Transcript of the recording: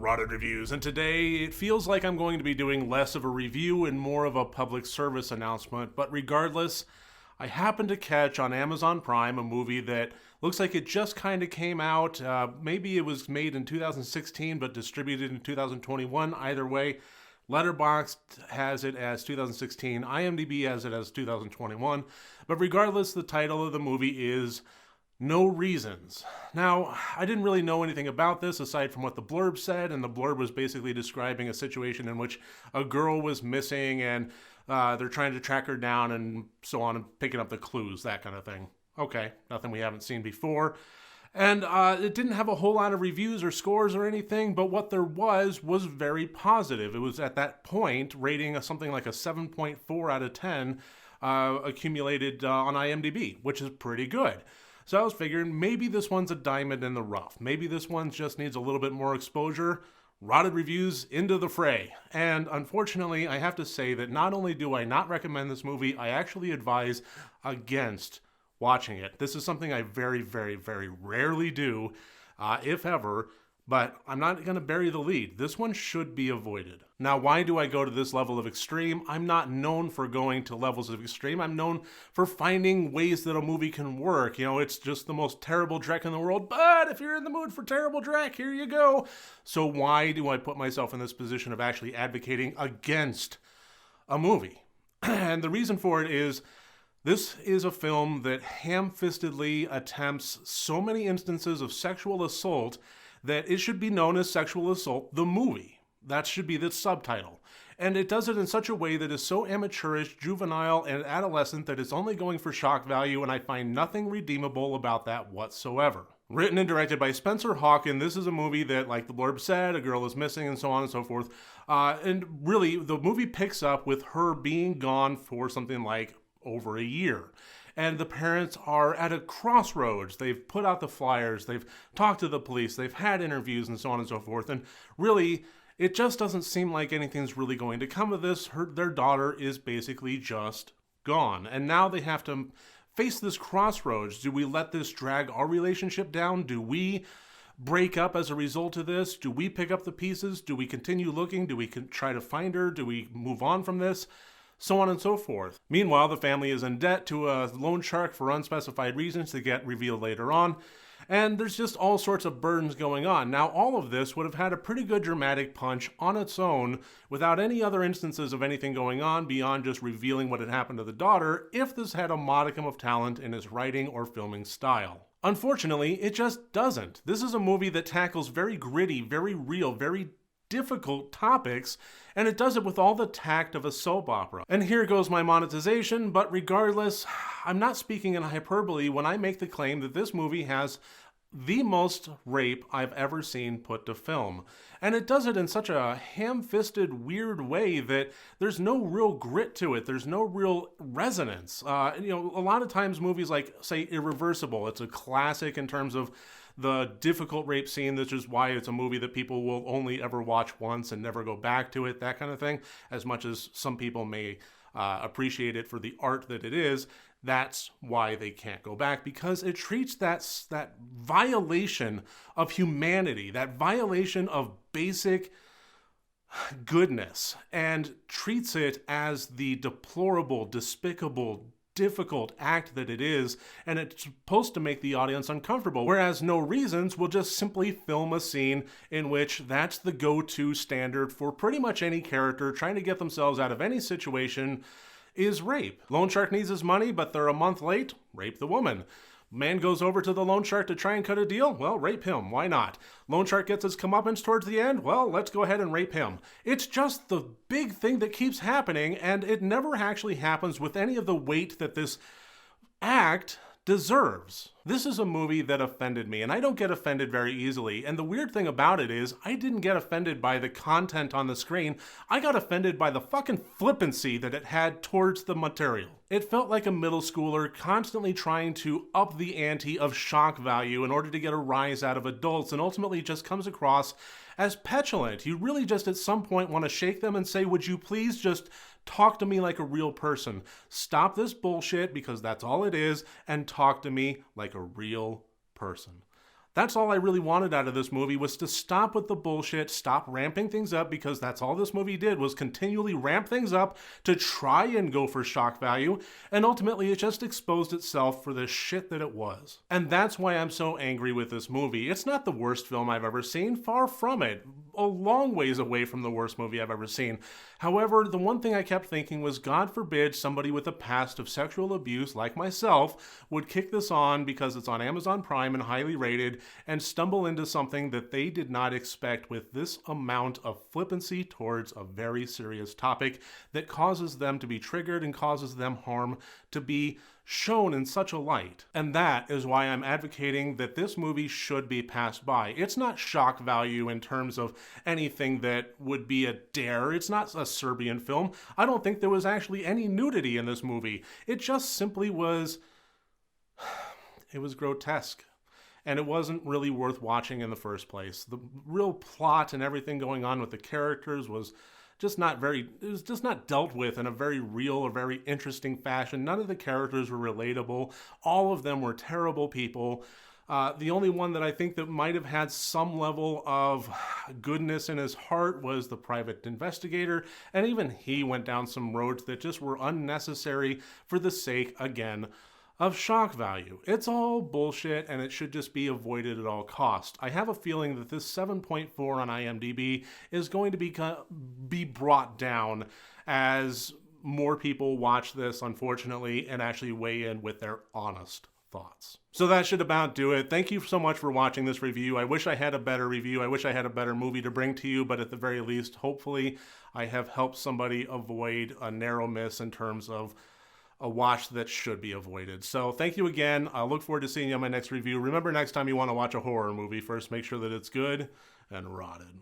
Rotted Reviews, and today it feels like I'm going to be doing less of a review and more of a public service announcement, but regardless, I happened to catch on Amazon Prime a movie that looks like it just kind of came out. Maybe it was made in 2016 but distributed in 2021. Either way, Letterboxd has it as 2016, IMDb has it as 2021, but regardless, the title of the movie is No Reasons. Now, I didn't really know anything about this aside from what the blurb said, and the blurb was basically describing a situation in which a girl was missing and they're trying to track her down and so on, and picking up the clues, that kind of thing. Okay, nothing we haven't seen before. And it didn't have a whole lot of reviews or scores or anything, but what there was very positive. It was at that point rating something like a 7.4 out of 10 accumulated on IMDb, which is pretty good. So I was figuring maybe this one's a diamond in the rough. Maybe this one just needs a little bit more exposure. Rotted Reviews into the fray. And unfortunately, I have to say that not only do I not recommend this movie, I actually advise against watching it. This is something I very, very, very rarely do, if ever, but I'm not going to bury the lead. This one should be avoided. Now, why do I go to this level of extreme? I'm not known for going to levels of extreme. I'm known for finding ways that a movie can work. You know, it's just the most terrible dreck in the world, but if you're in the mood for terrible dreck, here you go. So why do I put myself in this position of actually advocating against a movie? And the reason for it is, this is a film that ham-fistedly attempts so many instances of sexual assault that it should be known as Sexual Assault the Movie. That should be the subtitle. And it does it in such a way that is so amateurish, juvenile, and adolescent that it's only going for shock value, and I find nothing redeemable about that whatsoever. Written and directed by Spencer Hawken, this is a movie that, like the blurb said, a girl is missing and so on and so forth. And really, the movie picks up with her being gone for something like over a year. And the parents are at a crossroads. They've put out the flyers, they've talked to the police, they've had interviews and so on and so forth. And really, it just doesn't seem like anything's really going to come of this. Their daughter is basically just gone. And now they have to face this crossroads. Do we let this drag our relationship down? Do we break up as a result of this? Do we pick up the pieces? Do we continue looking? Do we try to find her? Do we move on from this? So on and so forth. Meanwhile, the family is in debt to a loan shark for unspecified reasons to get revealed later on. And there's just all sorts of burdens going on. Now, all of this would have had a pretty good dramatic punch on its own without any other instances of anything going on beyond just revealing what had happened to the daughter if this had a modicum of talent in its writing or filming style. Unfortunately, it just doesn't. This is a movie that tackles very gritty, very real, very difficult topics, and it does it with all the tact of a soap opera. And here goes my monetization, but regardless, I'm not speaking in hyperbole when I make the claim that this movie has the most rape I've ever seen put to film. And it does it in such a ham-fisted, weird way that there's no real grit to it. There's no real resonance. A lot of times movies like, say, Irreversible, it's a classic in terms of the difficult rape scene. This is why it's a movie that people will only ever watch once and never go back to it, that kind of thing. As much as some people may appreciate it for the art that it is, that's why they can't go back, because it treats that violation of humanity, that violation of basic goodness, and treats it as the deplorable, despicable, difficult act that it is, and it's supposed to make the audience uncomfortable, whereas No Reasons will just simply film a scene in which that's the go-to standard for pretty much any character trying to get themselves out of any situation is rape. Loan shark needs his money, but they're a month late, rape the woman. Man goes over to the loan shark to try and cut a deal, well, rape him, why not? Loan shark gets his comeuppance towards the end, well, let's go ahead and rape him. It's just the big thing that keeps happening, and it never actually happens with any of the weight that this act deserves. This is a movie that offended me, and I don't get offended very easily. And the weird thing about it is, I didn't get offended by the content on the screen. I got offended by the fucking flippancy that it had towards the material. It felt like a middle schooler constantly trying to up the ante of shock value in order to get a rise out of adults, and ultimately just comes across as petulant. You really just at some point want to shake them and say, would you please just talk to me like a real person? Stop this bullshit, because that's all it is, and talk to me like a real person. That's all I really wanted out of this movie, was to stop with the bullshit, stop ramping things up, because that's all this movie did, was continually ramp things up to try and go for shock value, and ultimately it just exposed itself for the shit that it was. And that's why I'm so angry with this movie. It's not the worst film I've ever seen, far from it. A long ways away from the worst movie I've ever seen. However, the one thing I kept thinking was, God forbid somebody with a past of sexual abuse like myself would kick this on because it's on Amazon Prime and highly rated, and stumble into something that they did not expect with this amount of flippancy towards a very serious topic that causes them to be triggered and causes them harm to be shown in such a light. And that is why I'm advocating that this movie should be passed by. It's not shock value in terms of anything that would be a dare. It's not a Serbian film. I don't think there was actually any nudity in this movie. It just simply was... it was grotesque. And it wasn't really worth watching in the first place. The real plot and everything going on with the characters was just not dealt with in a very real or very interesting fashion. None of the characters were relatable. All of them were terrible people. The only one that I think that might have had some level of goodness in his heart was the private investigator, and even he went down some roads that just were unnecessary for the sake, again, of shock value. It's all bullshit, and it should just be avoided at all costs. I have a feeling that this 7.4 on IMDb is going to be brought down as more people watch this, unfortunately, and actually weigh in with their honest thoughts. So that should about do it. Thank you so much for watching this review. I wish I had a better review. I wish I had a better movie to bring to you, but at the very least, hopefully, I have helped somebody avoid a narrow miss in terms of a watch that should be avoided. So thank you again. I look forward to seeing you on my next review. Remember, next time you want to watch a horror movie, first make sure that it's good and rotted.